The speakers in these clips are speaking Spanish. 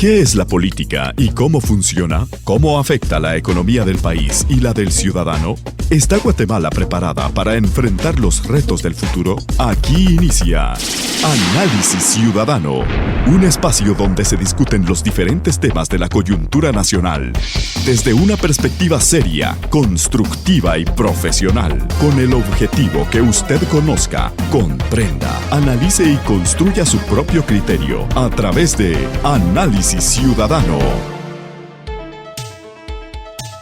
¿Qué es la política y cómo funciona? ¿Cómo afecta la economía del país y la del ciudadano? ¿Está Guatemala preparada para enfrentar los retos del futuro? Aquí inicia Análisis Ciudadano, un espacio donde se discuten los diferentes temas de la coyuntura nacional, desde una perspectiva seria, constructiva y profesional, con el objetivo que usted conozca, comprenda, analice y construya su propio criterio a través de Análisis Ciudadano.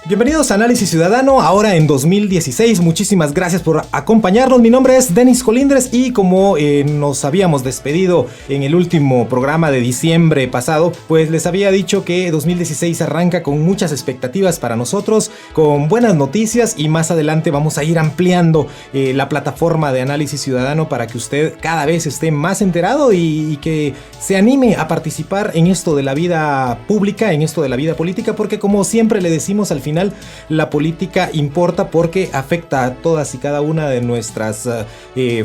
Bienvenidos a Análisis Ciudadano, ahora en 2016. Muchísimas gracias por acompañarnos. Mi nombre es Denis Colindres y como nos habíamos despedido en el último programa de diciembre pasado, pues les había dicho que 2016 arranca con muchas expectativas para nosotros, con buenas noticias, y más adelante vamos a ir ampliando la plataforma de Análisis Ciudadano para que usted cada vez esté más enterado y que se anime a participar en esto de la vida pública, en esto de la vida política, porque como siempre le decimos, al final la política importa porque afecta a todas y cada una de nuestras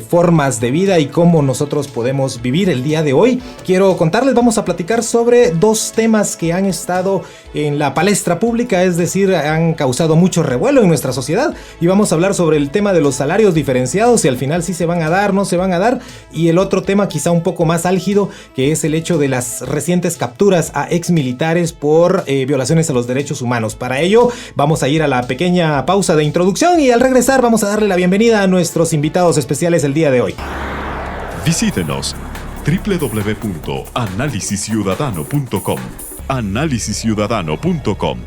formas de vida y cómo nosotros podemos vivir el día de hoy. Quiero contarles, vamos a platicar sobre dos temas que han estado en la palestra pública, es decir, han causado mucho revuelo en nuestra sociedad, y vamos a hablar sobre el tema de los salarios diferenciados, si al final sí se van a dar, no se van a dar, y el otro tema quizá un poco más álgido, que es el hecho de las recientes capturas a exmilitares por violaciones a los derechos humanos. Para ello vamos a ir a la pequeña pausa de introducción y al regresar vamos a darle la bienvenida a nuestros invitados especiales el día de hoy. Visítenos www.análisisciudadano.com, análisisciudadano.com.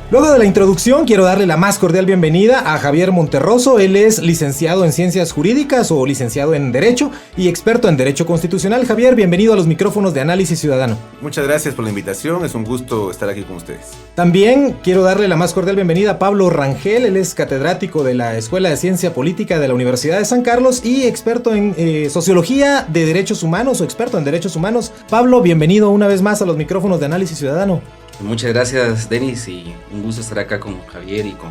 Luego de la introducción, quiero darle la más cordial bienvenida a Javier Monterroso. Él es licenciado en Ciencias Jurídicas o licenciado en Derecho y experto en Derecho Constitucional. Javier, bienvenido a los micrófonos de Análisis Ciudadano. Muchas gracias por la invitación, es un gusto estar aquí con ustedes. También quiero darle la más cordial bienvenida a Pablo Rangel. Él es catedrático de la Escuela de Ciencia Política de la Universidad de San Carlos y experto en Sociología de Derechos Humanos o experto en Derechos Humanos. Pablo, bienvenido una vez más a los micrófonos de Análisis Ciudadano. Muchas gracias, Denis, y un gusto estar acá con Javier y con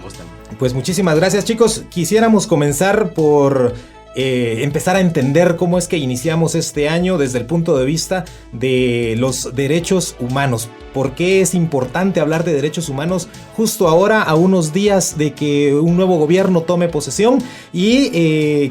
vos también. Pues muchísimas gracias, chicos. Quisiéramos comenzar por empezar a entender cómo es que iniciamos este año desde el punto de vista de los derechos humanos. ¿Por qué es importante hablar de derechos humanos justo ahora, a unos días de que un nuevo gobierno tome posesión y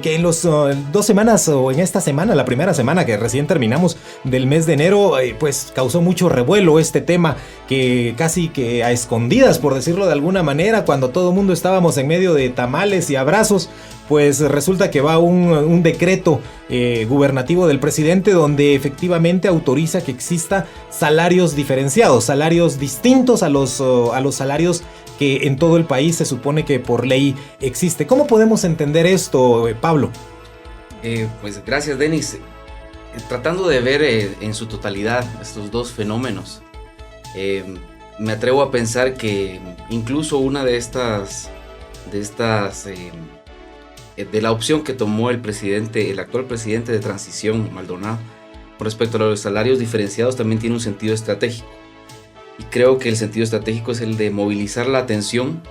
que en las 2 semanas o en esta semana, la primera semana que recién terminamos del mes de enero, pues causó mucho revuelo este tema, que casi que a escondidas, por decirlo de alguna manera, cuando todo el mundo estábamos en medio de tamales y abrazos, pues resulta que va un decreto gubernativo del presidente donde efectivamente autoriza que exista salarios diferenciados, salarios distintos a los salarios que en todo el país se supone que por ley existe. ¿Cómo podemos entender esto, Pablo? Pues gracias, Denis. Tratando de ver en su totalidad estos dos fenómenos, me atrevo a pensar que incluso una de la opción que tomó el actual presidente de transición, Maldonado, con respecto a los salarios diferenciados, también tiene un sentido estratégico. Y creo que el sentido estratégico es el de movilizar la atención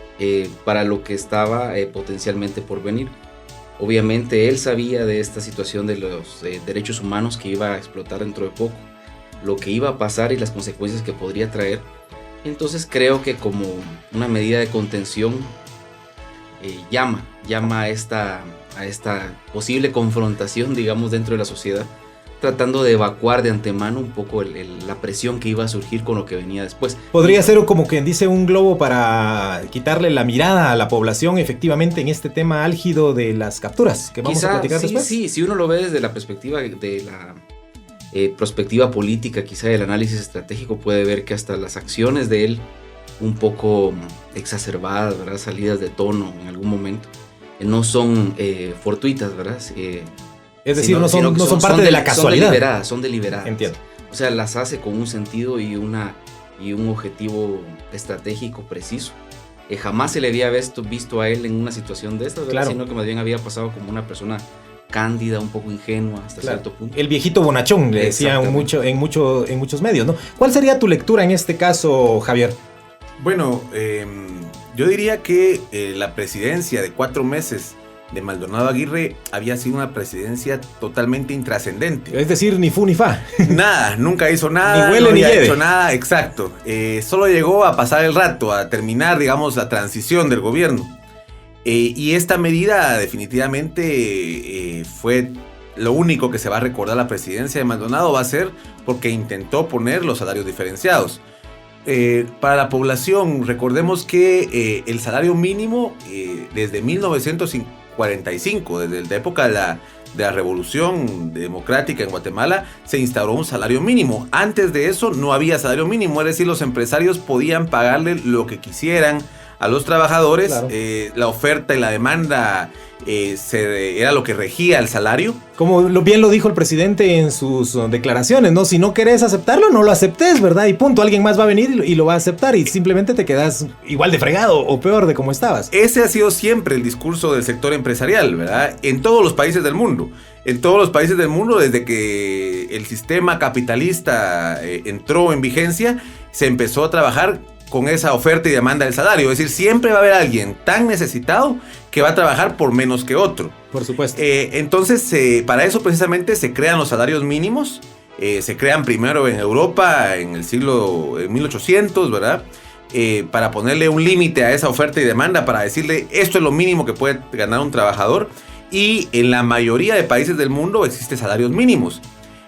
para lo que estaba potencialmente por venir. Obviamente él sabía de esta situación de los derechos humanos que iba a explotar dentro de poco, lo que iba a pasar y las consecuencias que podría traer. Entonces creo que como una medida de contención llama a esta posible confrontación, digamos, dentro de la sociedad, tratando de evacuar de antemano un poco la presión que iba a surgir con lo que venía después. Podría ser como quien dice un globo para quitarle la mirada a la población efectivamente en este tema álgido de las capturas que vamos a platicar después. Sí, si uno lo ve desde la perspectiva de la perspectiva política, quizá del análisis estratégico, puede ver que hasta las acciones de él un poco exacerbadas, ¿verdad? Salidas de tono en algún momento, no son fortuitas, ¿verdad? Es decir, no son parte de la casualidad. Son deliberadas. Entiendo. O sea, las hace con un sentido y un objetivo estratégico preciso. Jamás se le había visto a él en una situación de estas, ¿verdad? Claro. Sino que más bien había pasado como una persona cándida, un poco ingenua hasta cierto punto. El viejito bonachón, le decían en muchos medios, ¿no? ¿Cuál sería tu lectura en este caso, Javier? Bueno, yo diría que la presidencia de 4 meses de Maldonado Aguirre había sido una presidencia totalmente intrascendente. Es decir, ni fu ni fa. Nada, nunca hizo nada, Ni huele no ni había lleve. hecho nada, exacto. Solo llegó a pasar el rato, a terminar, digamos, la transición del gobierno. Y esta medida definitivamente fue lo único que se va a recordar la presidencia de Maldonado, va a ser porque intentó poner los salarios diferenciados. Para la población, recordemos que el salario mínimo desde 1945, desde la época de la Revolución Democrática en Guatemala, se instauró un salario mínimo. Antes de eso no había salario mínimo, es decir, los empresarios podían pagarle lo que quisieran a los trabajadores. Claro. La oferta y la demanda era lo que regía el salario. Como bien lo dijo el presidente en sus declaraciones, ¿no? Si no querés aceptarlo, no lo aceptes, ¿verdad? Y punto, alguien más va a venir y lo va a aceptar y simplemente te quedas igual de fregado o peor de como estabas. Ese ha sido siempre el discurso del sector empresarial, ¿verdad? En todos los países del mundo. En todos los países del mundo, desde que el sistema capitalista entró en vigencia, se empezó a trabajar con esa oferta y demanda del salario. Es decir, siempre va a haber alguien tan necesitado que va a trabajar por menos que otro. Por supuesto. Entonces, para eso precisamente se crean los salarios mínimos. Se crean primero en Europa en el siglo 1800, ¿verdad? Para ponerle un límite a esa oferta y demanda, para decirle esto es lo mínimo que puede ganar un trabajador. Y en la mayoría de países del mundo existen salarios mínimos.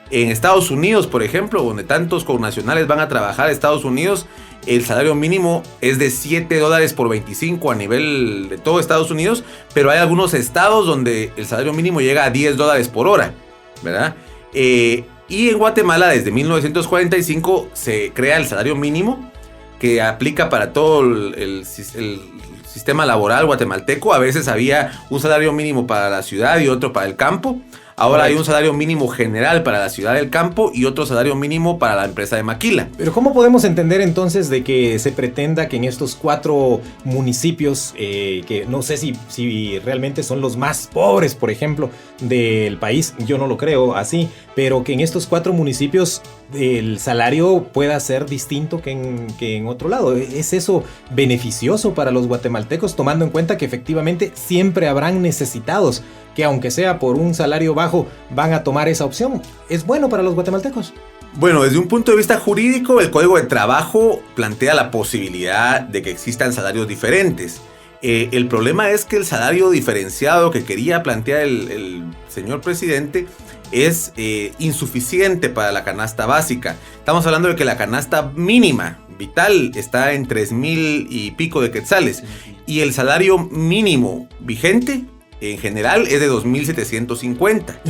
En Estados Unidos, por ejemplo, donde tantos connacionales van a trabajar a Estados Unidos, el salario mínimo es de $7 por 25 a nivel de todo Estados Unidos, pero hay algunos estados donde el salario mínimo llega a $10 por hora, ¿verdad? Y en Guatemala, desde 1945, se crea el salario mínimo, que aplica para todo el sistema laboral guatemalteco. A veces había un salario mínimo para la ciudad y otro para el campo. Ahora hay un salario mínimo general para la ciudad del campo y otro salario mínimo para la empresa de maquila. Pero ¿cómo podemos entender entonces de que se pretenda que en estos 4 municipios, que no sé si realmente son los más pobres, por ejemplo, del país, yo no lo creo así, pero que en estos 4 municipios el salario pueda ser distinto que en otro lado? ¿Es eso beneficioso para los guatemaltecos, tomando en cuenta que efectivamente siempre habrán necesitados que, aunque sea por un salario bajo, van a tomar esa opción? ¿Es bueno para los guatemaltecos? Bueno, desde un punto de vista jurídico, el Código de Trabajo plantea la posibilidad de que existan salarios diferentes. El problema es que el salario diferenciado que quería plantear el señor presidente es insuficiente para la canasta básica. Estamos hablando de que la canasta mínima vital está en 3,000 y pico de quetzales, y el salario mínimo vigente en general es de 2,750.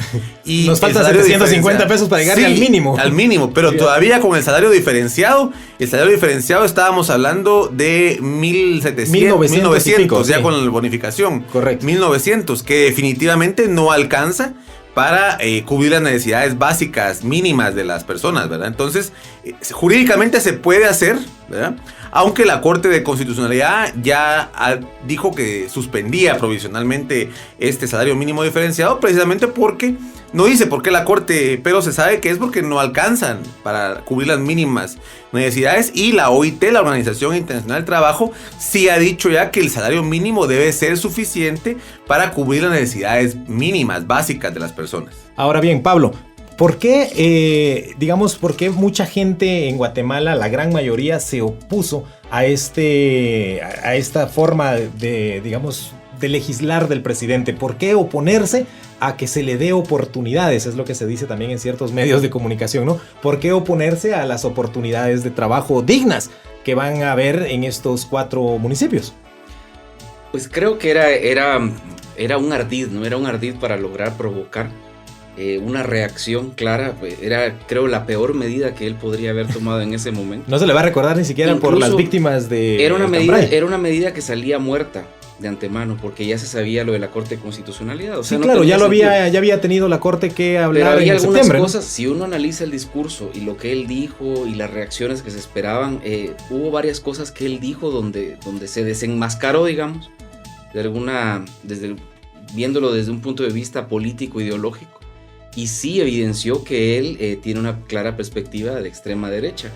Y nos faltan 750 pesos para llegar al mínimo. Al mínimo, pero todavía con el salario diferenciado estábamos hablando de 1,900 ya sí, con la bonificación. Correcto. 1,900, que definitivamente no alcanza para cubrir las necesidades básicas mínimas de las personas, ¿verdad? Entonces, jurídicamente se puede hacer, ¿verdad? Aunque la Corte de Constitucionalidad ya dijo que suspendía provisionalmente este salario mínimo diferenciado, precisamente porque, no dice por qué la Corte, pero se sabe que es porque no alcanzan para cubrir las mínimas necesidades, y la OIT, la Organización Internacional del Trabajo, sí ha dicho ya que el salario mínimo debe ser suficiente para cubrir las necesidades mínimas, básicas de las personas. Ahora bien, Pablo, ¿por qué mucha gente en Guatemala, la gran mayoría, se opuso a esta forma de legislar del presidente? ¿Por qué oponerse a que se le dé oportunidades? Es lo que se dice también en ciertos medios de comunicación, ¿no? ¿Por qué oponerse a las oportunidades de trabajo dignas que van a haber en estos 4 municipios? Pues creo que era un ardid, ¿no? Era un ardid para lograr provocar una reacción clara. Era, creo, la peor medida que él podría haber tomado en ese momento. No se le va a recordar ni siquiera incluso por las víctimas de era una medida que salía muerta de antemano, porque ya se sabía lo de la Corte de Constitucionalidad. O sea, sí, no claro, ya había tenido la Corte que hablar. Pero había en algunas septiembre, cosas, ¿no? Si uno analiza el discurso y lo que él dijo y las reacciones que se esperaban, hubo varias cosas que él dijo donde se desenmascaró, digamos, viéndolo desde un punto de vista político ideológico, y sí evidenció que él tiene una clara perspectiva de extrema derecha.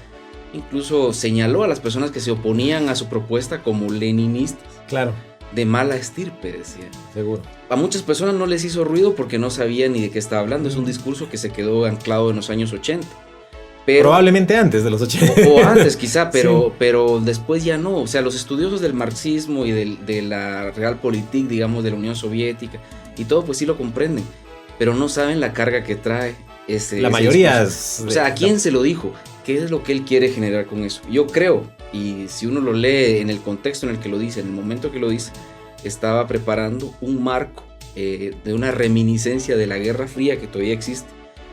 Incluso señaló a las personas que se oponían a su propuesta como leninistas. Claro. de mala estirpe, decía. Seguro. A muchas personas no les hizo ruido porque no sabían ni de qué estaba hablando. Es un discurso que se quedó anclado en los años 80. Pero, probablemente antes de los 80. O antes quizá, pero, sí. pero después ya no. O sea, los estudiosos del marxismo y de la Realpolitik, digamos, de la Unión Soviética y todo, pues sí lo comprenden. Pero no saben la carga que trae la mayoría. O sea, ¿a quién se lo dijo? ¿Qué es lo que él quiere generar con eso? Yo creo, y si uno lo lee en el contexto en el que lo dice, en el momento que lo dice, estaba preparando un marco de una reminiscencia de la Guerra Fría que todavía existe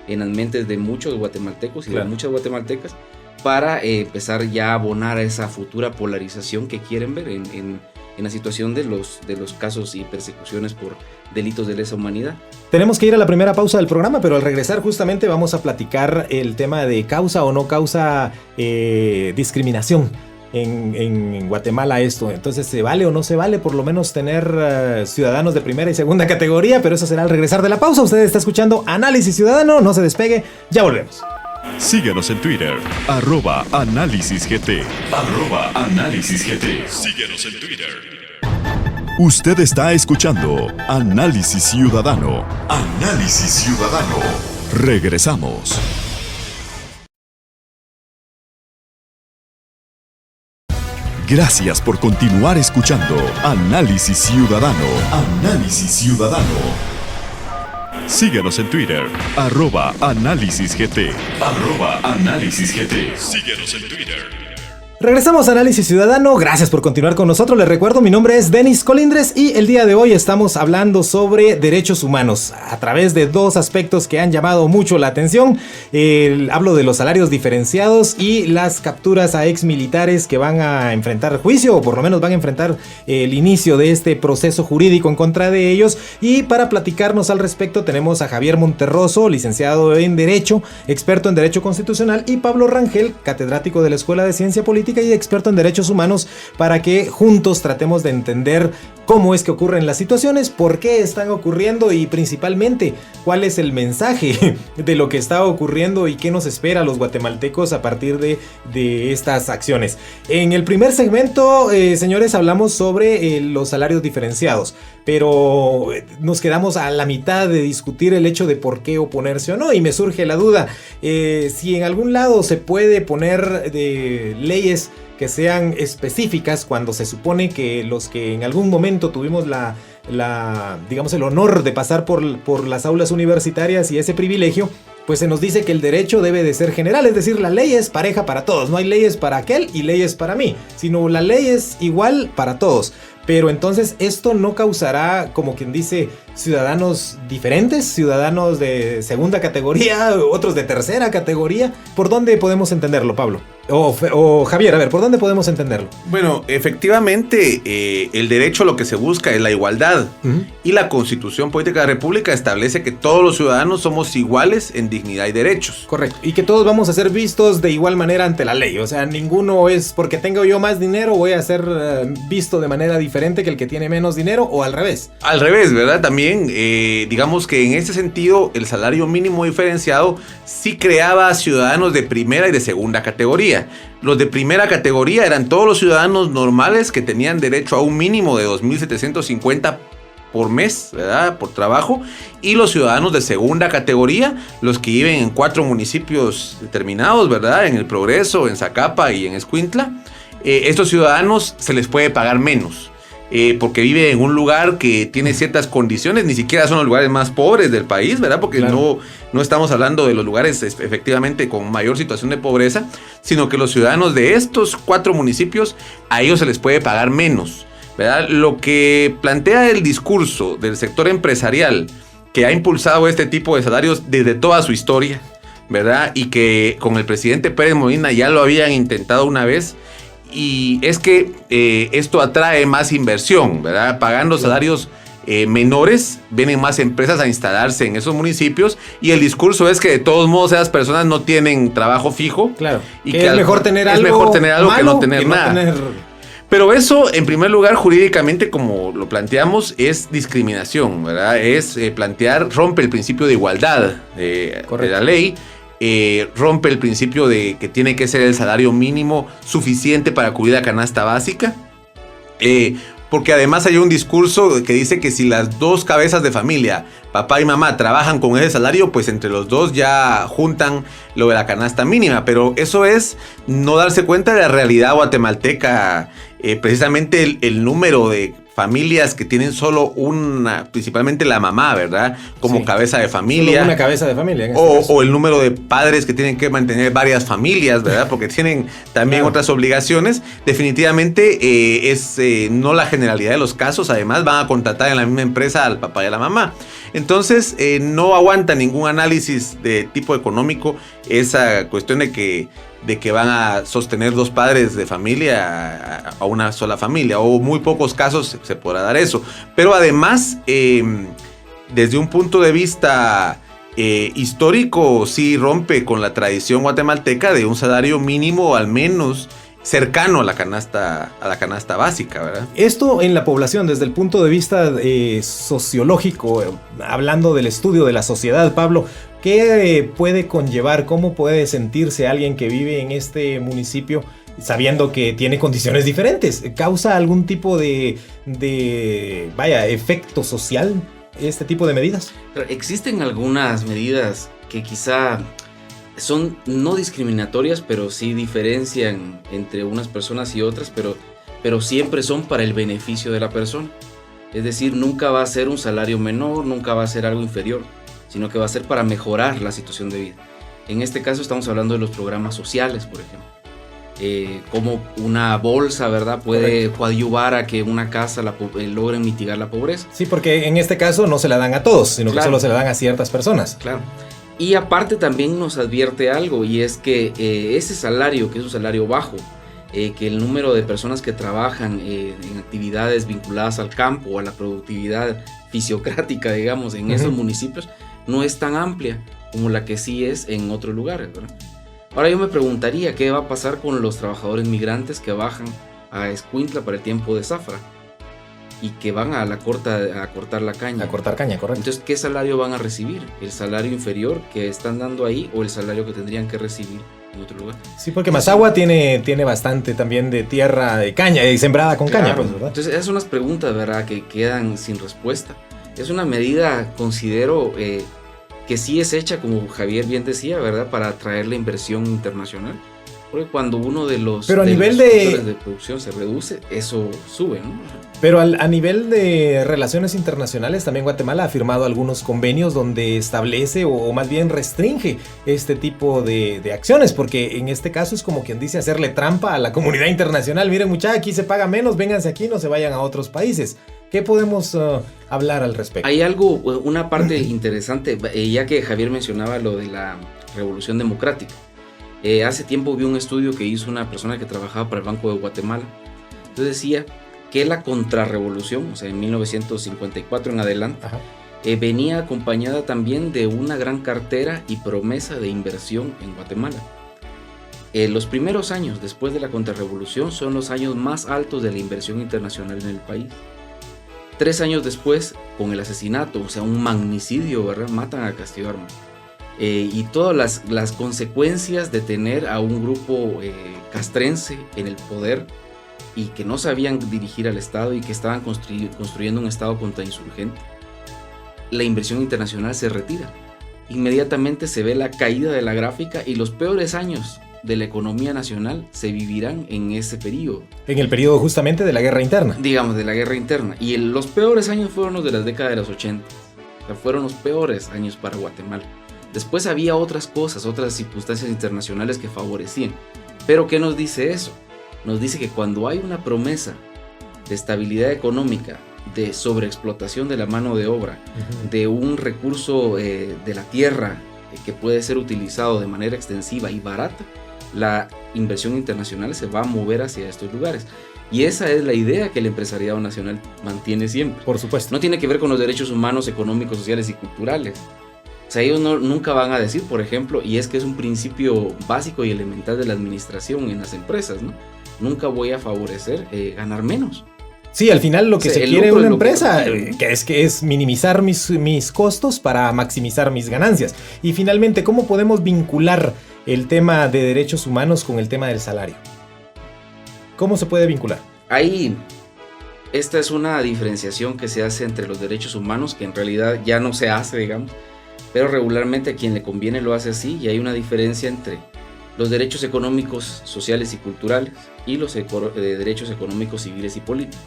en las mentes de muchos guatemaltecos y de muchas guatemaltecas, para empezar ya a abonar a esa futura polarización que quieren ver en la situación de los casos y persecuciones por delitos de lesa humanidad. Tenemos que ir a la primera pausa del programa, pero al regresar justamente vamos a platicar el tema de causa o no causa discriminación en Guatemala esto. Entonces, ¿se vale o no se vale por lo menos tener ciudadanos de primera y segunda categoría? Pero eso será al regresar de la pausa. Usted está escuchando Análisis Ciudadano, no se despegue, ya volvemos. Síguenos en Twitter, @AnálisisGT. @AnálisisGT. Síguenos en Twitter. Usted está escuchando Análisis Ciudadano. Análisis Ciudadano. Regresamos. Gracias por continuar escuchando Análisis Ciudadano. Análisis Ciudadano. Síguenos en Twitter, @AnálisisGT. @AnálisisGT. Síguenos en Twitter. Regresamos a Análisis Ciudadano, gracias por continuar con nosotros. Les recuerdo, mi nombre es Denis Colindres y el día de hoy estamos hablando sobre derechos humanos a través de dos aspectos que han llamado mucho la atención. Hablo de los salarios diferenciados y las capturas a exmilitares que van a enfrentar juicio, o por lo menos van a enfrentar el inicio de este proceso jurídico en contra de ellos. Y para platicarnos al respecto tenemos a Javier Monterroso, licenciado en Derecho, experto en Derecho Constitucional, y Pablo Rangel, catedrático de la Escuela de Ciencia Política y experto en derechos humanos, para que juntos tratemos de entender cómo es que ocurren las situaciones, por qué están ocurriendo y principalmente cuál es el mensaje de lo que está ocurriendo y qué nos espera a los guatemaltecos a partir de estas acciones. En el primer segmento, señores, hablamos sobre los salarios diferenciados, pero nos quedamos a la mitad de discutir el hecho de por qué oponerse o no, y me surge la duda, si en algún lado se puede poner leyes que sean específicas cuando se supone que los que en algún momento tuvimos digamos, el honor de pasar por las aulas universitarias y ese privilegio, pues se nos dice que el derecho debe de ser general, es decir, la ley es pareja para todos, no hay leyes para aquel y leyes para mí, sino la ley es igual para todos. Pero entonces esto no causará, como quien dice, ciudadanos diferentes, ciudadanos de segunda categoría, otros de tercera categoría. ¿Por dónde podemos entenderlo, Pablo? O Javier, a ver, ¿por dónde podemos entenderlo? Bueno, efectivamente, el derecho lo que se busca es la igualdad. Uh-huh. Y la Constitución Política de la República establece que todos los ciudadanos somos iguales en dignidad y derechos. Correcto. Y que todos vamos a ser vistos de igual manera ante la ley. O sea, ninguno es porque tengo yo más dinero, voy a ser visto de manera diferente que el que tiene menos dinero, o al revés. Al revés, ¿verdad? También, digamos que en ese sentido, el salario mínimo diferenciado sí creaba ciudadanos de primera y de segunda categoría. Los de primera categoría eran todos los ciudadanos normales que tenían derecho a un mínimo de 2.750 por mes, ¿verdad? Por trabajo. Y los ciudadanos de segunda categoría, los que viven en 4 municipios determinados, ¿verdad? En El Progreso, en Zacapa y en Escuintla. Estos ciudadanos se les puede pagar menos. Porque vive en un lugar que tiene ciertas condiciones, ni siquiera son los lugares más pobres del país, ¿verdad? Porque claro, no estamos hablando de los lugares efectivamente con mayor situación de pobreza, sino que los ciudadanos de estos 4 municipios, a ellos se les puede pagar menos, ¿verdad? Lo que plantea el discurso del sector empresarial, que ha impulsado este tipo de salarios desde toda su historia, ¿verdad? Y que con el presidente Pérez Molina ya lo habían intentado una vez, y es que esto atrae más inversión, ¿verdad? Pagando salarios menores, vienen más empresas a instalarse en esos municipios, y el discurso es que de todos modos esas personas no tienen trabajo fijo. Claro, y que es mejor tener algo que no tener nada. Pero eso, en primer lugar, jurídicamente, como lo planteamos, es discriminación, ¿verdad? Es rompe el principio de igualdad de la ley. Rompe el principio de que tiene que ser el salario mínimo suficiente para cubrir la canasta básica. porque además hay un discurso que dice que si las dos cabezas de familia, papá y mamá, trabajan con ese salario, pues entre los dos ya juntan lo de la canasta mínima, pero eso es no darse cuenta de la realidad guatemalteca, precisamente el número de familias que tienen solo una, principalmente la mamá, ¿verdad? Como sí, cabeza de familia. Solo una cabeza de familia. O el número de padres que tienen que mantener varias familias, ¿verdad? Porque tienen también otras obligaciones. Definitivamente es no la generalidad de los casos. Además, van a contratar en la misma empresa al papá y a la mamá. Entonces, no aguanta ningún análisis de tipo económico esa cuestión de que van a sostener dos padres de familia a una sola familia, o muy pocos casos se podrá dar eso. Pero además, desde un punto de vista histórico, sí rompe con la tradición guatemalteca de un salario mínimo al menos cercano a la canasta básica, ¿verdad? Esto en la población, desde el punto de vista sociológico, hablando del estudio de la sociedad, Pablo, ¿qué puede conllevar? ¿Cómo puede sentirse alguien que vive en este municipio sabiendo que tiene condiciones diferentes? ¿Causa algún tipo de efecto social este tipo de medidas? Pero existen algunas medidas que quizá son no discriminatorias, pero sí diferencian entre unas personas y otras, pero siempre son para el beneficio de la persona. Es decir, nunca va a ser un salario menor, nunca va a ser algo inferior, sino que va a ser para mejorar la situación de vida. En este caso estamos hablando de los programas sociales, por ejemplo. Como una bolsa, ¿verdad? Puede coadyuvar a que una casa logre mitigar la pobreza. Sí, porque en este caso no se la dan a todos, sino que solo se la dan a ciertas personas. Claro. Y aparte también nos advierte algo, y es que ese salario, que es un salario bajo, que el número de personas que trabajan en actividades vinculadas al campo o a la productividad fisiocrática, digamos, en esos municipios, no es tan amplia como la que sí es en otros lugares, ¿verdad? Ahora yo me preguntaría qué va a pasar con los trabajadores migrantes que bajan a Escuintla para el tiempo de zafra y que van a cortar la caña. A cortar caña, correcto. Entonces, ¿qué salario van a recibir? ¿El salario inferior que están dando ahí o el salario que tendrían que recibir en otro lugar? Sí, porque Mazahua tiene bastante también de tierra de caña y sembrada con caña, pues, ¿verdad? Entonces, esas son unas preguntas, ¿verdad?, que quedan sin respuesta. Es una medida, considero, que sí es hecha, como Javier bien decía, ¿verdad?, para atraer la inversión internacional. Porque cuando uno de los factores de producción se reduce, eso sube, ¿no? Pero a nivel de relaciones internacionales, también Guatemala ha firmado algunos convenios donde establece o más bien restringe este tipo de acciones, porque en este caso es como quien dice hacerle trampa a la comunidad internacional. Miren, muchachos, aquí se paga menos, vénganse aquí, no se vayan a otros países. ¿Qué podemos hablar al respecto? Hay algo, una parte interesante, ya que Javier mencionaba lo de la Revolución Democrática. Hace tiempo vi un estudio que hizo una persona que trabajaba para el Banco de Guatemala. Entonces decía que la contrarrevolución, o sea, en 1954 en adelante, venía acompañada también de una gran cartera y promesa de inversión en Guatemala. Los primeros años después de la contrarrevolución son los años más altos de la inversión internacional en el país. 3 años después, con el asesinato, o sea, un magnicidio, ¿verdad?, matan a Castillo Armas. Y todas las consecuencias de tener a un grupo castrense en el poder y que no sabían dirigir al Estado y que estaban construyendo un Estado contrainsurgente, la inversión internacional se retira. Inmediatamente se ve la caída de la gráfica y los peores años de la economía nacional se vivirán en ese periodo. En el periodo justamente de la guerra interna. Digamos, de la guerra interna. Y los peores años fueron los de las décadas de los 80. O sea, fueron los peores años para Guatemala. Después había otras cosas, otras circunstancias internacionales que favorecían. Pero ¿qué nos dice eso? Nos dice que cuando hay una promesa de estabilidad económica, de sobreexplotación de la mano de obra, de un recurso de la tierra que puede ser utilizado de manera extensiva y barata, la inversión internacional se va a mover hacia estos lugares. Y esa es la idea que el empresariado nacional mantiene siempre. Por supuesto. No tiene que ver con los derechos humanos, económicos, sociales y culturales. O sea, ellos nunca van a decir, por ejemplo, y es que es un principio básico y elemental de la administración en las empresas, ¿no? Nunca voy a favorecer ganar menos. Sí, al final lo que se quiere en una empresa que es minimizar mis costos para maximizar mis ganancias. Y finalmente, ¿cómo podemos vincular el tema de derechos humanos con el tema del salario? ¿Cómo se puede vincular? Hay esta es una diferenciación que se hace entre los derechos humanos, que en realidad ya no se hace, digamos, pero regularmente a quien le conviene lo hace así, y hay una diferencia entre los derechos económicos, sociales y culturales y los derechos económicos, civiles y políticos.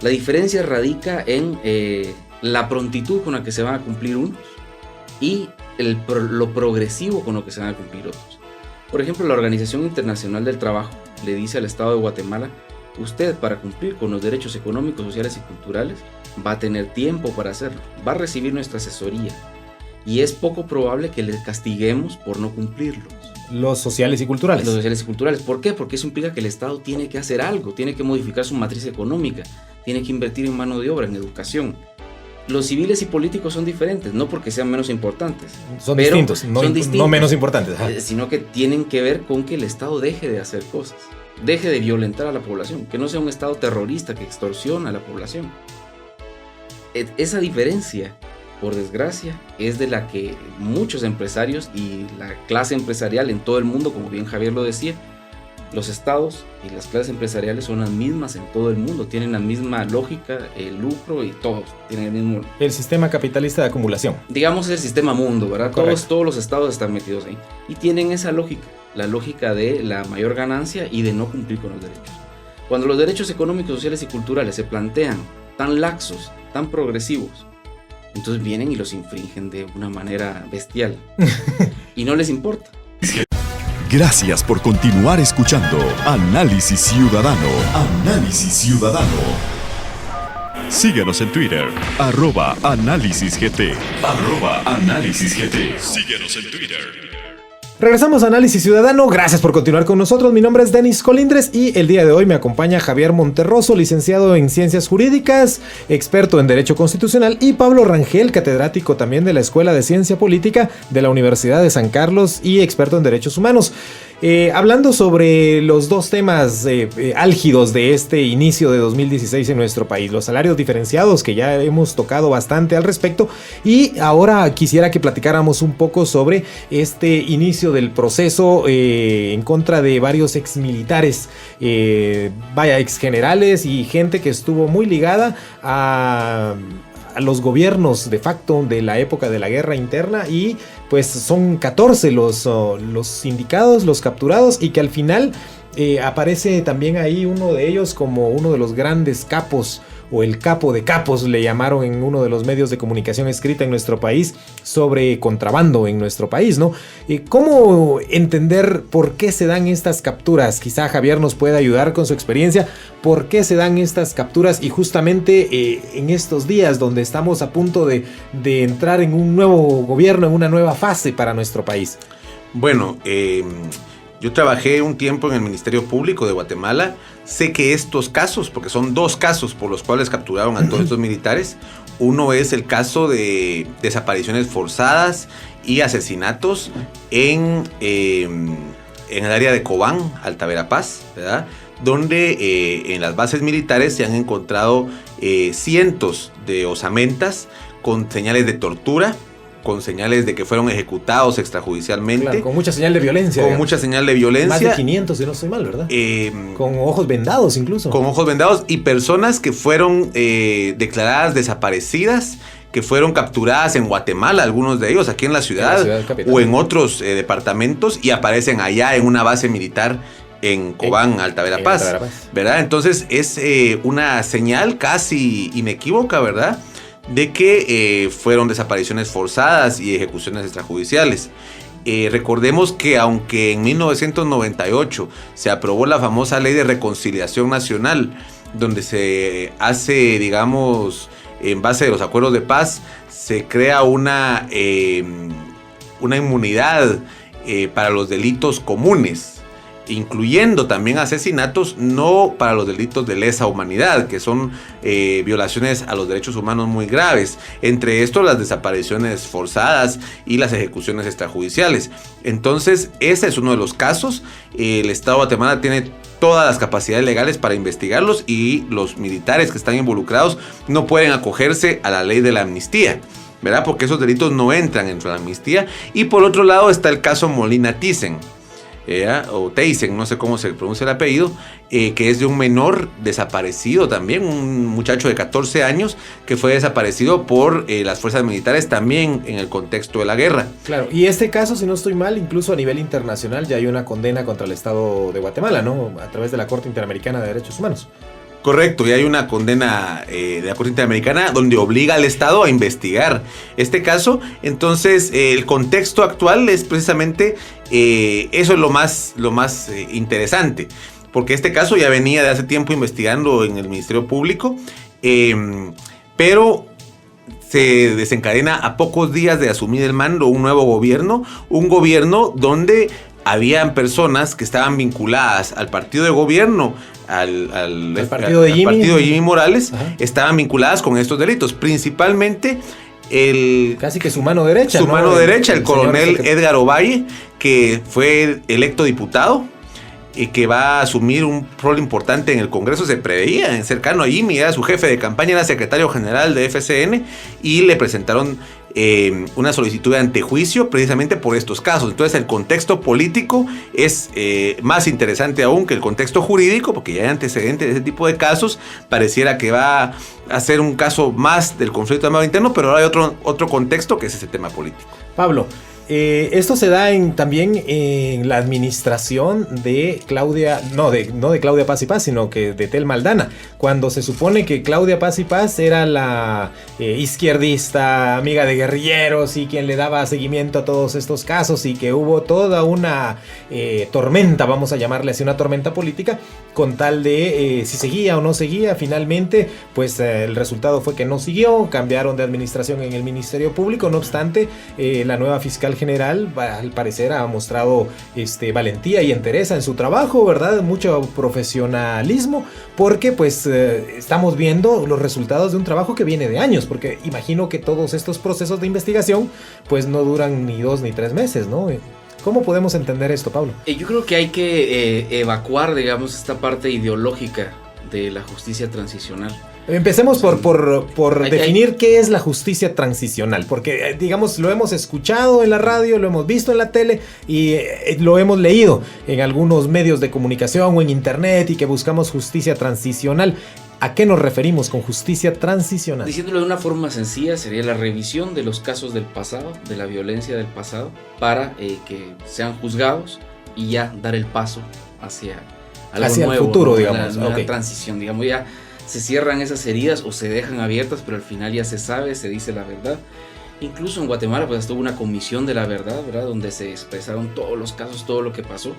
La diferencia radica en la prontitud con la que se van a cumplir unos y lo progresivo con lo que se van a cumplir otros. Por ejemplo, la Organización Internacional del Trabajo le dice al Estado de Guatemala: usted, para cumplir con los derechos económicos, sociales y culturales, va a tener tiempo para hacerlo, va a recibir nuestra asesoría, y es poco probable que le castiguemos por no cumplirlos. Los sociales y culturales. Los sociales y culturales. ¿Por qué? Porque eso implica que el Estado tiene que hacer algo, tiene que modificar su matriz económica, tiene que invertir en mano de obra, en educación. Los civiles y políticos son diferentes, no porque sean menos importantes. Son distintos, no menos importantes. Sino que tienen que ver con que el Estado deje de hacer cosas, deje de violentar a la población, que no sea un Estado terrorista que extorsiona a la población. Esa diferencia, por desgracia, es de la que muchos empresarios y la clase empresarial en todo el mundo, como bien Javier lo decía, los estados y las clases empresariales son las mismas en todo el mundo, tienen la misma lógica, el lucro, y todos tienen el mismo... El sistema capitalista de acumulación. Digamos el sistema mundo, ¿verdad? Todos los estados están metidos ahí y tienen esa lógica, la lógica de la mayor ganancia y de no cumplir con los derechos. Cuando los derechos económicos, sociales y culturales se plantean tan laxos, tan progresivos, entonces vienen y los infringen de una manera bestial y no les importa. Gracias por continuar escuchando Análisis Ciudadano. Análisis Ciudadano. Síguenos en Twitter, @AnálysisGT. @AnálysisGT. Síguenos en Twitter. Regresamos a Análisis Ciudadano, gracias por continuar con nosotros. Mi nombre es Denis Colindres y el día de hoy me acompaña Javier Monterroso, licenciado en Ciencias Jurídicas, experto en Derecho Constitucional, y Pablo Rangel, catedrático también de la Escuela de Ciencia Política de la Universidad de San Carlos y experto en Derechos Humanos. Hablando sobre los dos temas álgidos de este inicio de 2016 en nuestro país, los salarios diferenciados, que ya hemos tocado bastante al respecto, y ahora quisiera que platicáramos un poco sobre este inicio del proceso en contra de varios exmilitares, exgenerales y gente que estuvo muy ligada a los gobiernos de facto de la época de la guerra interna, y pues son 14 los sindicados, los capturados, y que al final aparece también ahí uno de ellos como uno de los grandes capos, o el capo de capos le llamaron en uno de los medios de comunicación escrita en nuestro país sobre contrabando en nuestro país, ¿no? ¿Cómo entender por qué se dan estas capturas? Quizá Javier nos pueda ayudar con su experiencia. ¿Por qué se dan estas capturas? Y justamente en estos días donde estamos a punto de entrar en un nuevo gobierno, en una nueva fase para nuestro país. Bueno, yo trabajé un tiempo en el Ministerio Público de Guatemala. Sé que estos casos, porque son dos casos por los cuales capturaron a todos estos militares. Uno es el caso de desapariciones forzadas y asesinatos en el área de Cobán, Alta Verapaz, ¿verdad? Donde en las bases militares se han encontrado cientos de osamentas con señales de tortura, con señales de que fueron ejecutados extrajudicialmente. Claro, con mucha señal de violencia. Con mucha señal de violencia. Más de 500, si no estoy mal, ¿verdad? Con ojos vendados incluso. Con ojos vendados, y personas que fueron declaradas desaparecidas, que fueron capturadas en Guatemala, algunos de ellos aquí en la ciudad o en otros departamentos, y aparecen allá en una base militar en Cobán, Alta Verapaz, ¿verdad? Entonces es una señal casi inequívoca, ¿verdad?, de que fueron desapariciones forzadas y ejecuciones extrajudiciales. Recordemos que aunque en 1998 se aprobó la famosa Ley de Reconciliación Nacional, donde se hace, digamos, en base de los acuerdos de paz, se crea una inmunidad para los delitos comunes, incluyendo también asesinatos, no para los delitos de lesa humanidad, que son violaciones a los derechos humanos muy graves, entre estos las desapariciones forzadas y las ejecuciones extrajudiciales. Entonces ese es uno de los casos. El Estado de Guatemala tiene todas las capacidades legales para investigarlos, y los militares que están involucrados no pueden acogerse a la ley de la amnistía, ¿verdad?, porque esos delitos no entran dentro de la amnistía. Y por otro lado está el caso Molina Thyssen. o Teisen, no sé cómo se pronuncia el apellido, que es de un menor desaparecido también, un muchacho de 14 años que fue desaparecido por las fuerzas militares también en el contexto de la guerra. Claro, y este caso, si no estoy mal, incluso a nivel internacional ya hay una condena contra el Estado de Guatemala, ¿no? A través de la Corte Interamericana de Derechos Humanos. Correcto, y hay una condena de la Corte Interamericana donde obliga al Estado a investigar este caso. Entonces, el contexto actual es precisamente eso es lo más interesante, porque este caso ya venía de hace tiempo investigando en el Ministerio Público, pero se desencadena a pocos días de asumir el mando un nuevo gobierno, un gobierno donde habían personas que estaban vinculadas al partido de gobierno, al partido de Jimmy Morales, estaban vinculadas con estos delitos, principalmente casi que su mano derecha, su mano derecha, el coronel Edgar Ovalle, que fue electo diputado y que va a asumir un rol importante en el Congreso. Se preveía en cercano a Jimmy, era su jefe de campaña, era secretario general de FCN, y le presentaron una solicitud de antejuicio precisamente por estos casos. Entonces el contexto político es más interesante aún que el contexto jurídico, porque ya hay antecedentes de ese tipo de casos. Pareciera que va a ser un caso más del conflicto armado interno, pero ahora hay otro contexto que es ese tema político. Pablo, esto se da también en la administración de Claudia, no de Claudia Paz y Paz, sino que de Telma Aldana, cuando se supone que Claudia Paz y Paz era la izquierdista, amiga de guerrilleros y quien le daba seguimiento a todos estos casos, y que hubo toda una tormenta, vamos a llamarle así, una tormenta política, con tal de si seguía o no seguía. Finalmente, pues el resultado fue que no siguió, cambiaron de administración en el Ministerio Público. No obstante, la nueva fiscal general, al parecer, ha mostrado valentía y entereza en su trabajo, ¿verdad? Mucho profesionalismo, porque pues estamos viendo los resultados de un trabajo que viene de años, porque imagino que todos estos procesos de investigación pues no duran ni 2 ni 3 meses, ¿no? ¿Cómo podemos entender esto, Pablo? Yo creo que hay que evacuar, digamos, esta parte ideológica de la justicia transicional. Empecemos por definir qué es la justicia transicional, porque digamos lo hemos escuchado en la radio, lo hemos visto en la tele y lo hemos leído en algunos medios de comunicación o en internet, y que buscamos justicia transicional. ¿A qué nos referimos con justicia transicional? Diciéndolo de una forma sencilla, sería la revisión de los casos del pasado, de la violencia del pasado, para que sean juzgados y ya dar el paso hacia algo hacia nuevo, el futuro, ¿no? digamos. Una transición, digamos, ya se cierran esas heridas o se dejan abiertas, pero al final ya se sabe, se dice la verdad. Incluso en Guatemala pues estuvo una comisión de la verdad, ¿verdad? Donde se expresaron todos los casos, todo lo que pasó.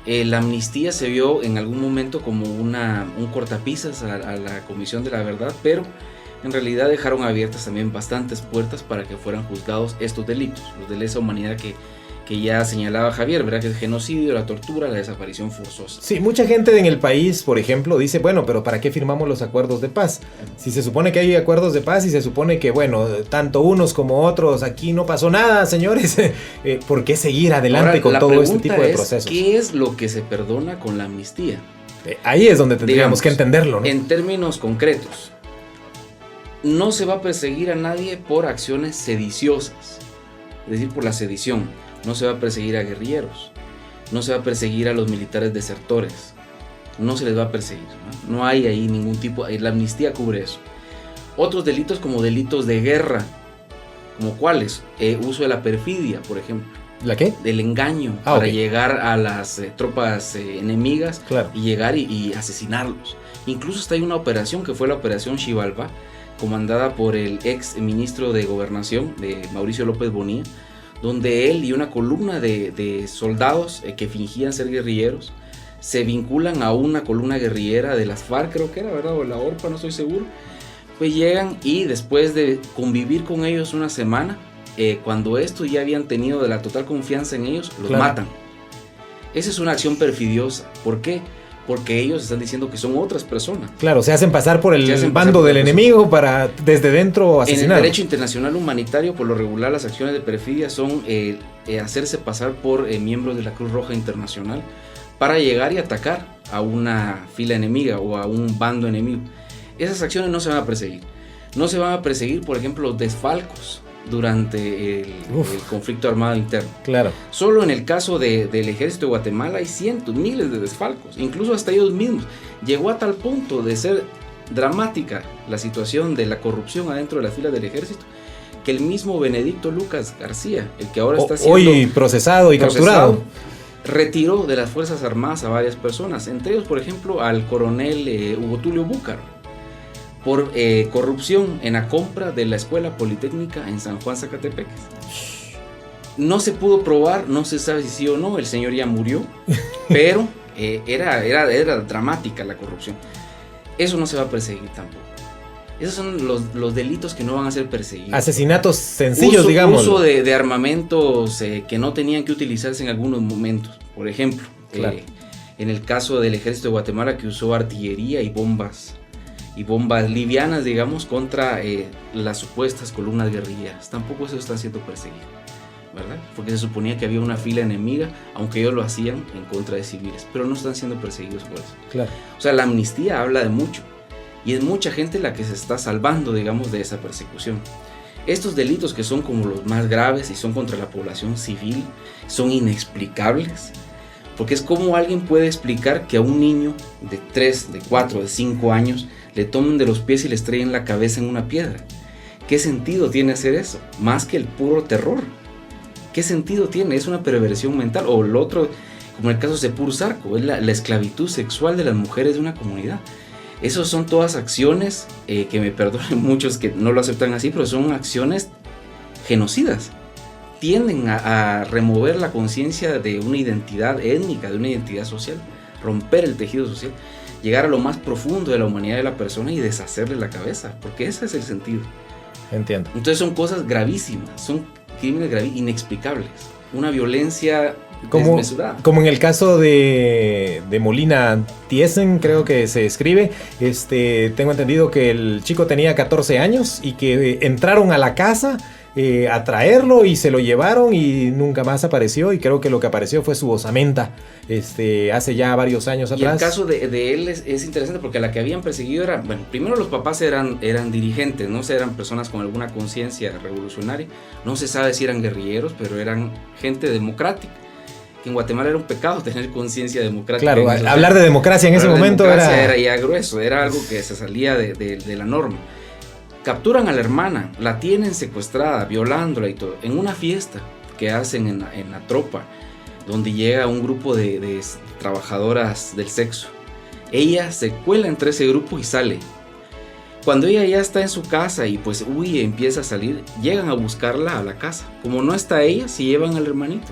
La amnistía se vio en algún momento como un cortapisas a la comisión de la verdad, pero en realidad dejaron abiertas también bastantes puertas para que fueran juzgados estos delitos, los de lesa humanidad que ya señalaba Javier, ¿verdad? Que es el genocidio, la tortura, la desaparición forzosa. Sí, mucha gente en el país, por ejemplo, dice, bueno, pero ¿para qué firmamos los acuerdos de paz? Si se supone que hay acuerdos de paz y se supone que, bueno, tanto unos como otros, aquí no pasó nada, señores, ¿por qué seguir adelante con todo este tipo de procesos? ¿Qué es lo que se perdona con la amnistía? Ahí es donde tendríamos que entenderlo, ¿no? En términos concretos, no se va a perseguir a nadie por acciones sediciosas, es decir, por la sedición. No se va a perseguir a guerrilleros, no se va a perseguir a los militares desertores, no se les va a perseguir, no hay ahí ningún tipo, la amnistía cubre eso. Otros delitos como delitos de guerra, como cuáles, uso de la perfidia, por ejemplo. ¿La qué? Del engaño, para llegar a las tropas enemigas, claro, y llegar y asesinarlos. Incluso está ahí una operación que fue la operación Xibalbá, comandada por el ex ministro de Gobernación, de Mauricio López Bonilla, donde él y una columna de soldados que fingían ser guerrilleros se vinculan a una columna guerrillera de las FARC, creo que era, ¿verdad? O la ORPA, no estoy seguro. Pues llegan y después de convivir con ellos una semana, cuando estos ya habían tenido de la total confianza en ellos, los matan. Esa es una acción perfidiosa. ¿Por qué? Porque ellos están diciendo que son otras personas. Claro, se hacen pasar por el bando del enemigo para desde dentro asesinar. En el derecho internacional humanitario, por lo regular, las acciones de perfidia son hacerse pasar por miembros de la Cruz Roja Internacional para llegar y atacar a una fila enemiga o a un bando enemigo. Esas acciones no se van a perseguir. No se van a perseguir, por ejemplo, los desfalcos durante el conflicto armado interno. Claro. Solo en el caso del ejército de Guatemala hay miles de desfalcos, incluso hasta ellos mismos. Llegó a tal punto de ser dramática la situación de la corrupción adentro de las filas del ejército, que el mismo Benedicto Lucas García, el que ahora está siendo hoy procesado y capturado, retiró de las Fuerzas Armadas a varias personas, entre ellos, por ejemplo, al coronel Hugo Tulio Búcaro, por corrupción en la compra de la Escuela Politécnica en San Juan, Zacatepeques. No se pudo probar, no se sabe si sí o no, el señor ya murió, pero era dramática la corrupción. Eso no se va a perseguir tampoco. Esos son los delitos que no van a ser perseguidos. Asesinatos sencillos, digamos. Uso de armamentos que no tenían que utilizarse en algunos momentos. Por ejemplo, claro, en el caso del ejército de Guatemala, que usó artillería y bombas livianas, digamos, contra las supuestas columnas guerrilleras. Tampoco eso está siendo perseguido, ¿verdad? Porque se suponía que había una fila enemiga, aunque ellos lo hacían en contra de civiles, pero no están siendo perseguidos por eso. Claro. O sea, la amnistía habla de mucho, y es mucha gente la que se está salvando, digamos, de esa persecución. Estos delitos, que son como los más graves y son contra la población civil, son inexplicables, porque es como alguien puede explicar que a un niño de 3, de 4, de 5 años le tomen de los pies y le estrellen la cabeza en una piedra. ¿Qué sentido tiene hacer eso? Más que el puro terror. ¿Qué sentido tiene? Es una perversión mental. O el otro, como el caso de Sepur Zarco, es la esclavitud sexual de las mujeres de una comunidad. Esas son todas acciones, que me perdonen muchos que no lo aceptan así, pero son acciones genocidas. Tienden a remover la conciencia de una identidad étnica, de una identidad social, romper el tejido social, llegar a lo más profundo de la humanidad de la persona y deshacerle la cabeza, porque ese es el sentido. Entiendo. Entonces son cosas gravísimas, son crímenes inexplicables, una violencia desmesurada. Como en el caso de Molina Tiesen, creo que se escribe, tengo entendido que el chico tenía 14 años y que entraron a la casa a traerlo y se lo llevaron y nunca más apareció, y creo que lo que apareció fue su osamenta hace ya varios años atrás. Y el caso de él es interesante, porque a la que habían perseguido era, bueno, primero los papás eran dirigentes, no sé, eran personas con alguna conciencia revolucionaria, no se sabe si eran guerrilleros, pero eran gente democrática, que en Guatemala era un pecado tener conciencia democrática. Claro, hablar de democracia en ese momento era ya grueso, era algo que se salía de la norma. Capturan a la hermana, la tienen secuestrada, violándola y todo, en una fiesta que hacen en la tropa, donde llega un grupo de trabajadoras del sexo. Ella se cuela entre ese grupo y sale. Cuando ella ya está en su casa y pues huye, empieza a salir, llegan a buscarla a la casa. Como no está ella, se llevan al hermanito.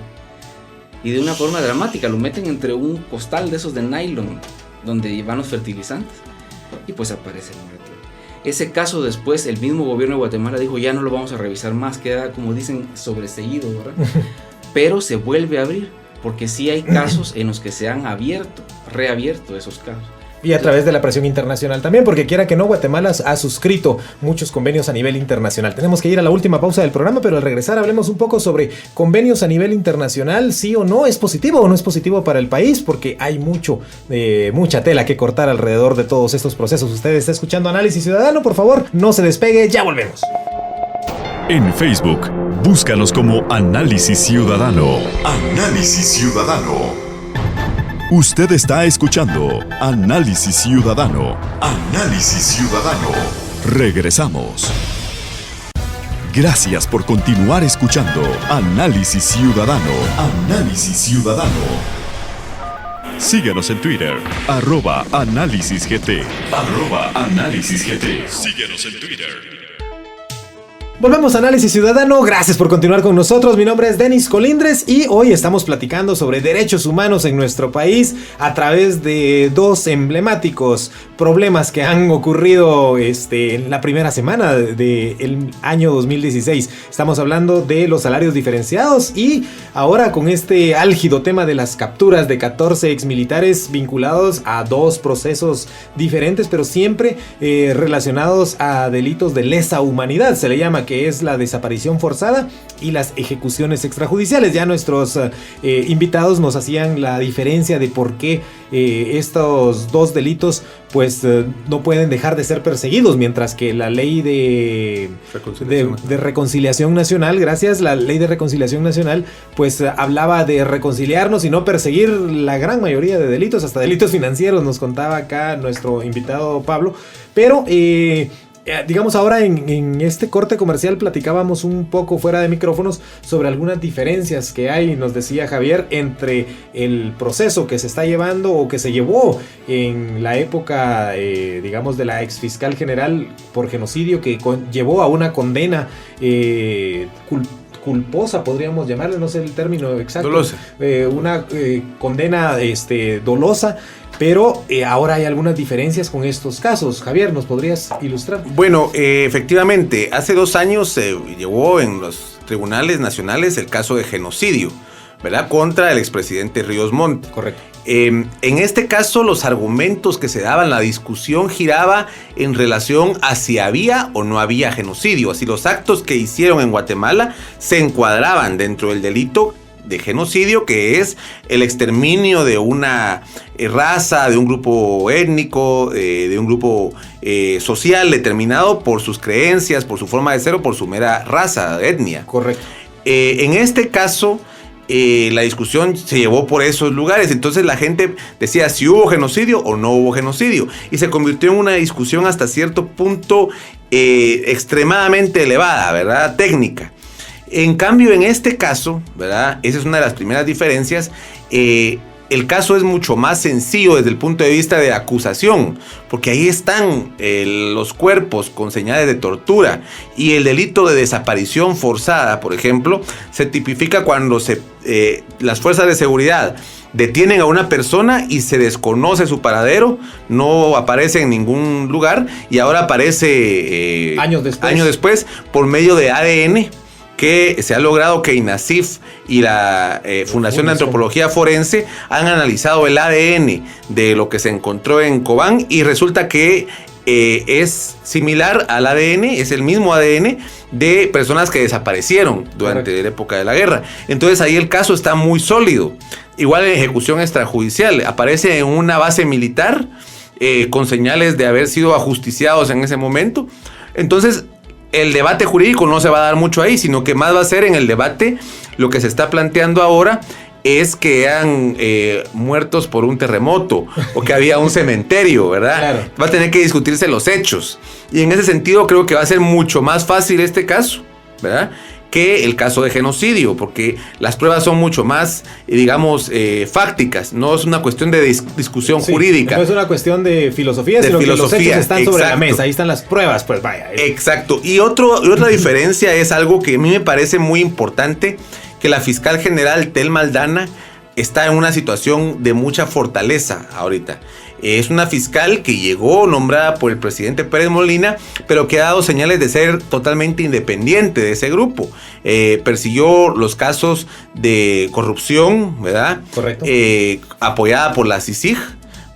Y de una forma dramática, lo meten entre un costal de esos de nylon, donde van los fertilizantes, y pues aparece el muerto. Ese caso después, el mismo gobierno de Guatemala dijo, ya no lo vamos a revisar más, queda, como dicen, sobreseído, ¿verdad? Pero se vuelve a abrir, porque sí hay casos en los que se han reabierto esos casos. Y a través de la presión internacional también, porque quiera que no, Guatemala ha suscrito muchos convenios a nivel internacional. Tenemos que ir a la última pausa del programa, pero al regresar hablemos un poco sobre convenios a nivel internacional, sí o no, ¿es positivo o no es positivo para el país? Porque hay mucha tela que cortar alrededor de todos estos procesos. Usted está escuchando Análisis Ciudadano, por favor, no se despegue, ya volvemos. En Facebook, búscanos como Análisis Ciudadano. Análisis Ciudadano. Usted está escuchando Análisis Ciudadano. Análisis Ciudadano. Regresamos. Gracias por continuar escuchando Análisis Ciudadano. Análisis Ciudadano. Síguenos en Twitter, @AnálisisGT. @AnálisisGT. Síguenos en Twitter. Volvemos a Análisis Ciudadano, gracias por continuar con nosotros. Mi nombre es Denis Colindres y hoy estamos platicando sobre derechos humanos en nuestro país a través de dos emblemáticos problemas que han ocurrido en la primera semana del año 2016. Estamos hablando de los salarios diferenciados y ahora con este álgido tema de las capturas de 14 exmilitares vinculados a dos procesos diferentes, pero siempre relacionados a delitos de lesa humanidad, se le llama, que que es la desaparición forzada y las ejecuciones extrajudiciales. Ya nuestros invitados nos hacían la diferencia de por qué estos dos delitos pues no pueden dejar de ser perseguidos, mientras que la ley de reconciliación nacional, gracias, la ley de reconciliación nacional pues hablaba de reconciliarnos y no perseguir la gran mayoría de delitos, hasta delitos financieros, nos contaba acá nuestro invitado Pablo. Pero digamos, ahora en este corte comercial platicábamos un poco fuera de micrófonos sobre algunas diferencias que hay, nos decía Javier, entre el proceso que se está llevando o que se llevó en la época, digamos, de la exfiscal general por genocidio, que llevó a una condena culposa, podríamos llamarle, no sé el término exacto. Dolosa. Una condena dolosa. Pero ahora hay algunas diferencias con estos casos. Javier, ¿nos podrías ilustrar? Bueno, efectivamente, hace 2 años se llevó en los tribunales nacionales el caso de genocidio, ¿verdad? Contra el expresidente Ríos Montt. Correcto. En este caso, los argumentos que se daban, la discusión giraba en relación a si había o no había genocidio, a si los actos que hicieron en Guatemala se encuadraban dentro del delito de genocidio, que es el exterminio de una raza, de un grupo étnico, de un grupo social determinado por sus creencias, por su forma de ser o por su mera raza, etnia. Correcto. En este caso, la discusión se llevó por esos lugares. Entonces la gente decía si hubo genocidio o no hubo genocidio. Y se convirtió en una discusión hasta cierto punto extremadamente elevada, ¿verdad? Técnica. En cambio, en este caso, ¿verdad? Esa es una de las primeras diferencias. El caso es mucho más sencillo desde el punto de vista de acusación, porque ahí están los cuerpos con señales de tortura, y el delito de desaparición forzada, por ejemplo, se tipifica cuando las fuerzas de seguridad detienen a una persona y se desconoce su paradero, no aparece en ningún lugar, y ahora aparece años después por medio de ADN, que se ha logrado que INASIF y la Fundación de Antropología Forense han analizado el ADN de lo que se encontró en Cobán, y resulta que es similar al ADN, es el mismo ADN de personas que desaparecieron durante la época de la guerra. Entonces ahí el caso está muy sólido. Igual en ejecución extrajudicial, aparece en una base militar con señales de haber sido ajusticiados en ese momento. Entonces el debate jurídico no se va a dar mucho ahí, sino que más va a ser en el debate. Lo que se está planteando ahora es que eran muertos por un terremoto o que había un cementerio, ¿verdad? Claro. Va a tener que discutirse los hechos. Y en ese sentido creo que va a ser mucho más fácil este caso, ¿verdad?, que el caso de genocidio, porque las pruebas son mucho más, digamos, fácticas. No es una cuestión de discusión jurídica. No es una cuestión de filosofía, sino que los hechos están sobre la mesa. Ahí están las pruebas, pues vaya. Exacto. Y otra diferencia es algo que a mí me parece muy importante, que la fiscal general Thelma Aldana está en una situación de mucha fortaleza ahorita. Es una fiscal que llegó nombrada por el presidente Pérez Molina, pero que ha dado señales de ser totalmente independiente de ese grupo. Persiguió los casos de corrupción, ¿verdad? Correcto. Apoyada por la CICIG,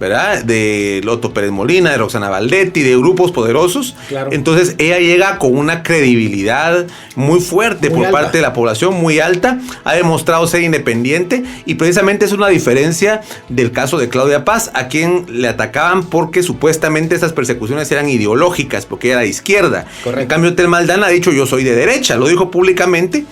¿verdad? De Loto Pérez Molina, de Roxana Valdetti, de grupos poderosos. Claro. Entonces ella llega con una credibilidad muy fuerte por parte de la población, muy alta. Ha demostrado ser independiente, y precisamente es una diferencia del caso de Claudia Paz, a quien le atacaban porque supuestamente esas persecuciones eran ideológicas, porque era de izquierda. Correcto. En cambio, Thelma Aldana ha dicho yo soy de derecha, lo dijo públicamente.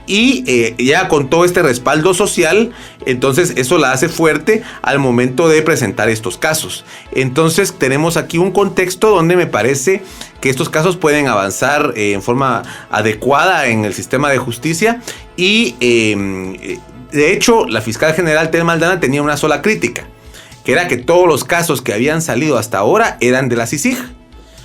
Y ya con todo este respaldo social, entonces eso la hace fuerte al momento de presentar estos casos. Entonces tenemos aquí un contexto donde me parece que estos casos pueden avanzar en forma adecuada en el sistema de justicia. Y de hecho la fiscal general Thelma Aldana tenía una sola crítica, que era que todos los casos que habían salido hasta ahora eran de la CICIG.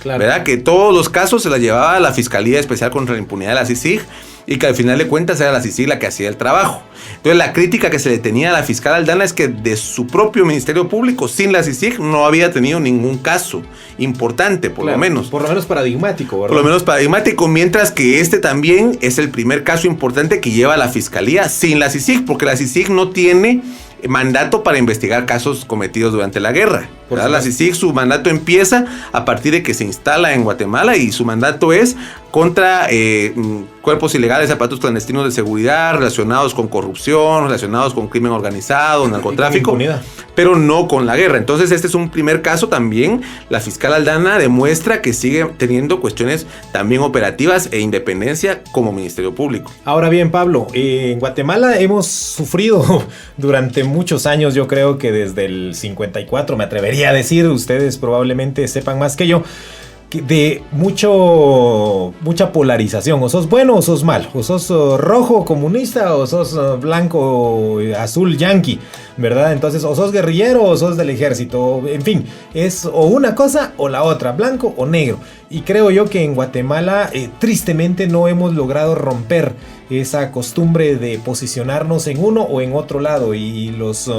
Claro. ¿Verdad? Que todos los casos se los llevaba la Fiscalía Especial contra la Impunidad de la CICIG, y que al final de cuentas era la CICIG la que hacía el trabajo. Entonces la crítica que se le tenía a la fiscal Aldana es que de su propio Ministerio Público, sin la CICIG, no había tenido ningún caso importante, por lo menos. Por lo menos paradigmático, ¿verdad? Por lo menos paradigmático, mientras que este también es el primer caso importante que lleva la Fiscalía sin la CICIG, porque la CICIG no tiene mandato para investigar casos cometidos durante la guerra. La CICIG, su mandato empieza a partir de que se instala en Guatemala, y su mandato es contra cuerpos ilegales, aparatos clandestinos de seguridad, relacionados con corrupción, relacionados con crimen organizado, narcotráfico, pero no con la guerra. Entonces este es un primer caso también. La fiscal Aldana demuestra que sigue teniendo cuestiones también operativas e independencia como Ministerio Público. Ahora bien, Pablo, en Guatemala hemos sufrido durante muchos años, yo creo que desde el 54, me atrevería a decir, ustedes probablemente sepan más que yo, de mucha polarización. O sos bueno o sos mal, o sos rojo comunista o sos blanco azul yanqui, ¿verdad? Entonces o sos guerrillero o sos del ejército, en fin, es o una cosa o la otra, blanco o negro. Y creo yo que en Guatemala tristemente no hemos logrado romper esa costumbre de posicionarnos en uno o en otro lado, y los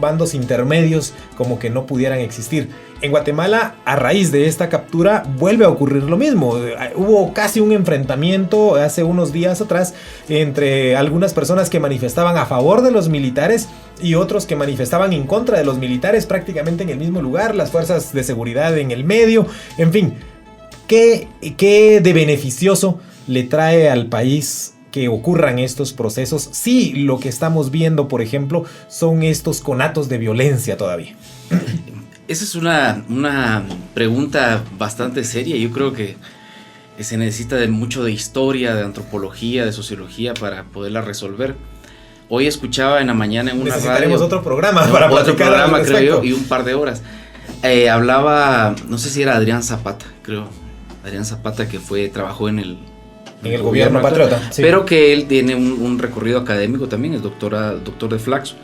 bandos intermedios como que no pudieran existir. En Guatemala, a raíz de esta captura, vuelve a ocurrir lo mismo. Hubo casi un enfrentamiento hace unos días atrás entre algunas personas que manifestaban a favor de los militares y otros que manifestaban en contra de los militares, prácticamente en el mismo lugar, las fuerzas de seguridad en el medio. En fin, ¿qué de beneficioso le trae al país que ocurran estos procesos? Sí, lo que estamos viendo, por ejemplo, son estos conatos de violencia todavía. Esa es una pregunta bastante seria. Yo creo que se necesita de mucho de historia, de antropología, de sociología para poderla resolver. Hoy escuchaba en la mañana en una Necesitaremos radio... otro programa para platicar. Otro programa, creo yo, y un par de horas. Hablaba, no sé si era Adrián Zapata, creo. Adrián Zapata, que trabajó en el gobierno patriota. Sí. Pero que él tiene un recorrido académico también, es doctor de Flaxo.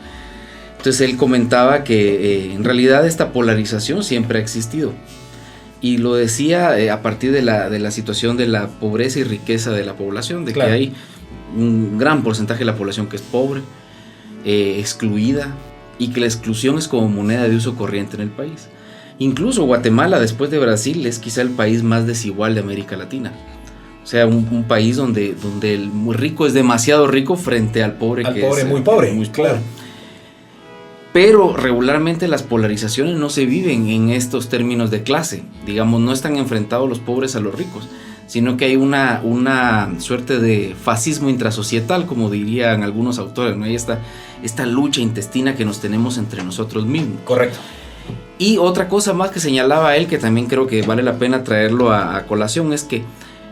Entonces él comentaba que en realidad esta polarización siempre ha existido. Y lo decía a partir de la situación de la pobreza y riqueza de la población, de claro, que hay un gran porcentaje de la población que es pobre, excluida, y que la exclusión es como moneda de uso corriente en el país. Incluso Guatemala, después de Brasil, es quizá el país más desigual de América Latina. O sea, un país donde el muy rico es demasiado rico frente al pobre, muy pobre. Claro. Pero regularmente las polarizaciones no se viven en estos términos de clase. Digamos, no están enfrentados los pobres a los ricos, sino que hay una suerte de fascismo intrasocietal, como dirían algunos autores, ¿no? Hay esta lucha intestina que nos tenemos entre nosotros mismos. Correcto. Y otra cosa más que señalaba él, que también creo que vale la pena traerlo a colación, es que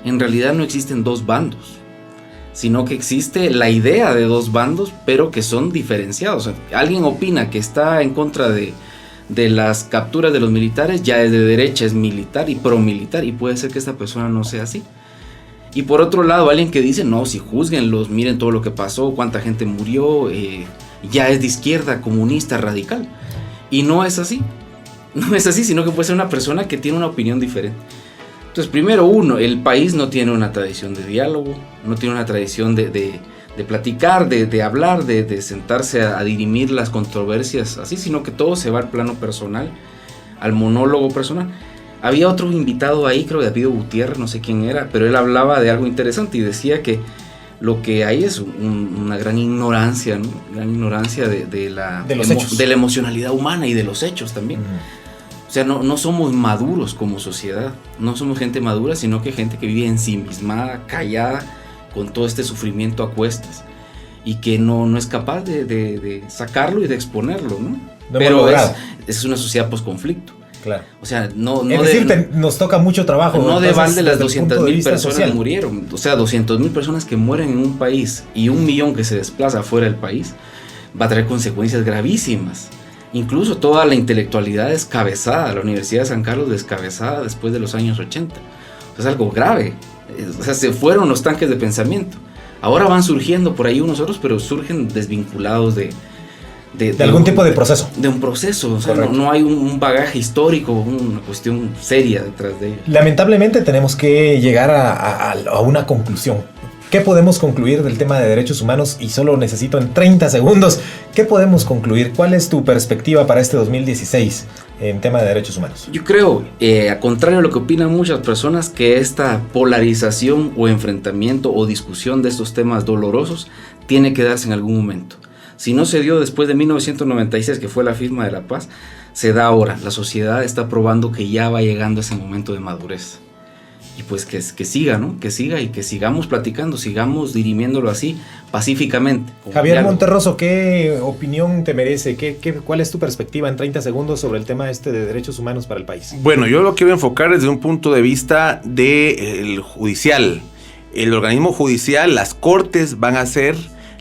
en realidad no existen dos bandos, sino que existe la idea de dos bandos, pero que son diferenciados. O sea, alguien opina que está en contra de las capturas de los militares, ya es de derecha, es militar y promilitar, y puede ser que esta persona no sea así. Y por otro lado, alguien que dice, no, si júzguenlos, miren todo lo que pasó, cuánta gente murió, ya es de izquierda, comunista, radical. Y no es así. No es así, sino que puede ser una persona que tiene una opinión diferente. Entonces, primero, el país no tiene una tradición de diálogo, no tiene una tradición de platicar, de hablar, de sentarse a dirimir las controversias así, sino que todo se va al plano personal, al monólogo personal. Había otro invitado ahí, creo que David Gutiérrez, no sé quién era, pero él hablaba de algo interesante y decía que lo que hay es una gran ignorancia, ¿no? Gran ignorancia de la emocionalidad humana y de los hechos también. O sea, no somos maduros como sociedad, no somos gente madura, sino que gente que vive ensimismada, callada, con todo este sufrimiento a cuestas, y que no es capaz de sacarlo y de exponerlo, ¿no? Pero es una sociedad posconflicto. Claro. O sea, nos toca mucho trabajo. No de balde las 200,000 personas social. Murieron. O sea, 200,000 personas que mueren en un país y 1 millón que se desplaza fuera del país, va a traer consecuencias gravísimas. Incluso toda la intelectualidad descabezada, la Universidad de San Carlos descabezada después de los años 80. O sea, es algo grave. O sea, se fueron los tanques de pensamiento. Ahora van surgiendo por ahí unos otros, pero surgen desvinculados de algún tipo de proceso. De un proceso. O sea, no hay un bagaje histórico, una cuestión seria detrás de ello. Lamentablemente tenemos que llegar a una conclusión. ¿Qué podemos concluir del tema de derechos humanos? Y solo necesito en 30 segundos. ¿Qué podemos concluir? ¿Cuál es tu perspectiva para este 2016 en tema de derechos humanos? Yo creo, a contrario a lo que opinan muchas personas, que esta polarización o enfrentamiento o discusión de estos temas dolorosos tiene que darse en algún momento. Si no se dio después de 1996, que fue la firma de la paz, se da ahora. La sociedad está probando que ya va llegando ese momento de madurez. y pues que siga, ¿no? Que siga y que sigamos platicando, sigamos dirimiéndolo así, pacíficamente. Javier Monterroso, ¿qué opinión te merece? ¿Cuál es tu perspectiva en 30 segundos sobre el tema de derechos humanos para el país? Bueno, yo lo quiero enfocar desde un punto de vista del judicial. El organismo judicial, las cortes van a ser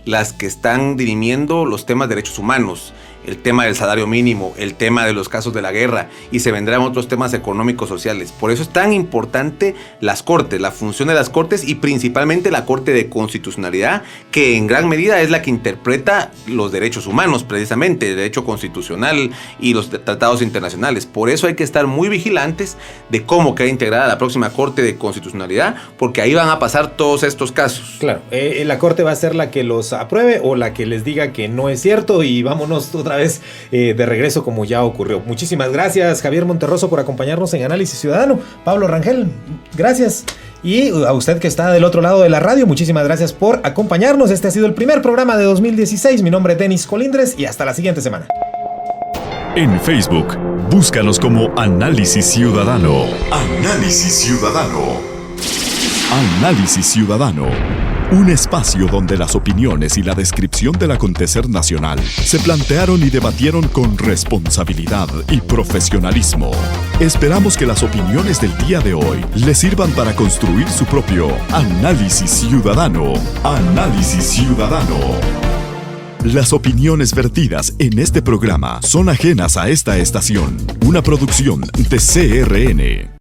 las que están dirimiendo los temas de derechos humanos, el tema del salario mínimo, el tema de los casos de la guerra, y se vendrán otros temas económicos, sociales. Por eso es tan importante las cortes, la función de las cortes y principalmente la Corte de Constitucionalidad, que en gran medida es la que interpreta los derechos humanos, precisamente, el derecho constitucional y los tratados internacionales. Por eso hay que estar muy vigilantes de cómo queda integrada la próxima Corte de Constitucionalidad, porque ahí van a pasar todos estos casos. Claro, la Corte va a ser la que los apruebe o la que les diga que no es cierto, y vámonos otra vez de regreso como ya ocurrió. Muchísimas gracias, Javier Monterroso, por acompañarnos en Análisis Ciudadano. Pablo Rangel, gracias. Y a usted que está del otro lado de la radio, muchísimas gracias por acompañarnos. Este ha sido el primer programa de 2016. Mi nombre es Denis Colindres y hasta la siguiente semana. En Facebook, búscanos como Análisis Ciudadano. Análisis Ciudadano. Análisis Ciudadano. Un espacio donde las opiniones y la descripción del acontecer nacional se plantearon y debatieron con responsabilidad y profesionalismo. Esperamos que las opiniones del día de hoy les sirvan para construir su propio Análisis Ciudadano. Análisis Ciudadano. Las opiniones vertidas en este programa son ajenas a esta estación, una producción de CRN.